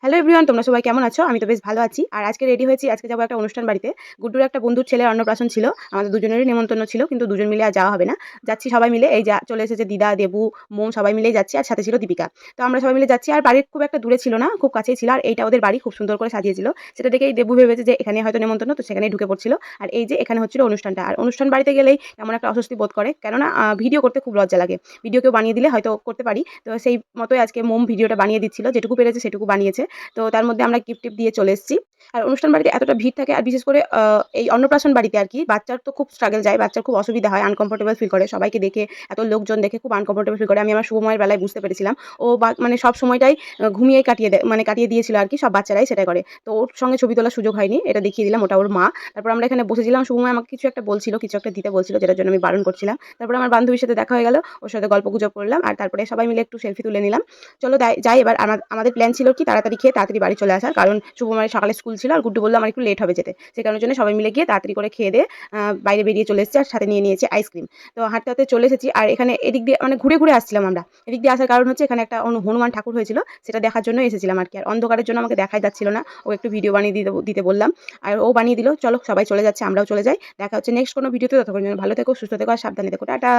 Hello everyone, তোমরা সবাই কেমন আছো? আমি তো বেশ ভালো আছি। আর আজকে রেডি হয়েছি, আজকে যাবো একটা অনুষ্ঠান বাড়িতে। গুড্ডুর একটা বন্ধুর ছেলের অন্নপ্রাশন ছিল। আমাদের দুজনেরই নেমন্তন্ন ছিল, কিন্তু দুজন মিলে আর যাওয়া হবে না। যাচ্ছি সবাই মিলে, এই যা চলে এসেছে দিদা, দেবু, মোম সবাই মিলেই যাচ্ছি, আর সাথে ছিল দীপিকা। তো আমরা সবাই মিলে যাচ্ছি, আর বাড়ির খুব একটা দূরে ছিল না, খুব কাছেই ছিল। আর এইটা ওদের বাড়ি খুব সুন্দর করে সাজিয়েছিল। সেটা দেখেই দেবু ভেবেছে যে এখানে হয়তো নেমন্তন্ন, তো সেখানেই ঢুকে পড়ছিল। আর এই যে এখানে হচ্ছিল অনুষ্ঠানটা। আর অনুষ্ঠান বাড়িতে গেলেই কেমন একটা অস্বস্তি বোধ করে, কেননা ভিডিও করতে খুব লজ্জা লাগে। ভিডিও কেউ বানিয়ে দিলে হয়তো করতে পারি। তো সেই মতোই আজকে মোম ভিডিওটা বানিয়ে দিচ্ছিল, যেটুকু পেরেছে সেটুকু বানিয়েছে। তো তার মধ্যে আমরা গিফট টিফট দিয়ে চলে এসেছি। আর অনুষ্ঠান বাড়িতে এতটা ভিড় থাকে, আর বিশেষ করে এই অন্নপ্রাশন বাড়িতে আর কি বাচ্চার তো খুব স্ট্রাগল যায়, বাচ্চার খুব অসুবিধা হয়, আনকমফোর্টেবল ফিল করে সবাইকে দেখে, এত লোকজন দেখে খুব আনকমফোর্টেবল ফিল করে। আমি আমার শুভময়ের বেলায় বুঝতে পেরেছিলাম। ও মানে সব সময়টাই ঘুমিয়েই কাটিয়ে দেয়, মানে কাটিয়ে দিয়েছিল আর কি, সব বাচ্চারাই সেটাই করে। তো ওর সঙ্গে ছবি তোলার সুযোগ হয়নি, এটা দেখিয়ে দিলাম, ওটা ওর মা। তারপর আমরা এখানে বসেছিলাম, শুভময় আমাকে কিছু একটা বলছিল, কিছু একটা দিতে বলছিল, যেটার জন্য আমি বারণ করছিলাম। তারপর আমার বান্ধবীর সাথে দেখা হয়ে গেল, ওর সাথে গল্প গুজব করলাম, আর তারপরে সবাই মিলে একটু সেলফি তুলে নিলাম। চলো যাই এবার। আমাদের প্ল্যান ছিল কি তাড়াতাড়ি খেয়ে তাড়াতাড়ি বাড়ি চলে আসার, কারণ শুভময়ের সকালে স্কুল ছিল, আর গুড্ডু বললো আমার একটু লেট হবে যেতে। সে কারণের জন্য সবাই মিলে গিয়ে তাড়াতাড়ি করে খেয়ে দিয়ে বাইরে বেরিয়ে চলে এসেছি, আর সাথে নিয়ে নিয়েছি আইসক্রিম। তো হাঁটতে হাঁটতে চলে এসেছি, আর এখানে এদিক দিয়ে মানে ঘুরে ঘুরে আসছিলাম আমরা। এদিক দিয়ে আসার কারণ হচ্ছে এখানে একটা হনুমান ঠাকুর হয়েছিল, সেটা দেখার জন্য এসেছিলাম আর কি। আর অন্ধকারের জন্য আমাকে দেখাই যাচ্ছিল না, ও একটু ভিডিও বানিয়ে দিতে বললাম, আর ও বানিয়ে দিল। চলো সবাই চলে যাচ্ছে, আমরাও চলে যাই। দেখা হচ্ছে নেক্সট কোনো ভিডিওতে। ততক্ষণ যেন ভালো থেকো, সুস্থ থেকো, আর সাবধানে থেকো। টাটা।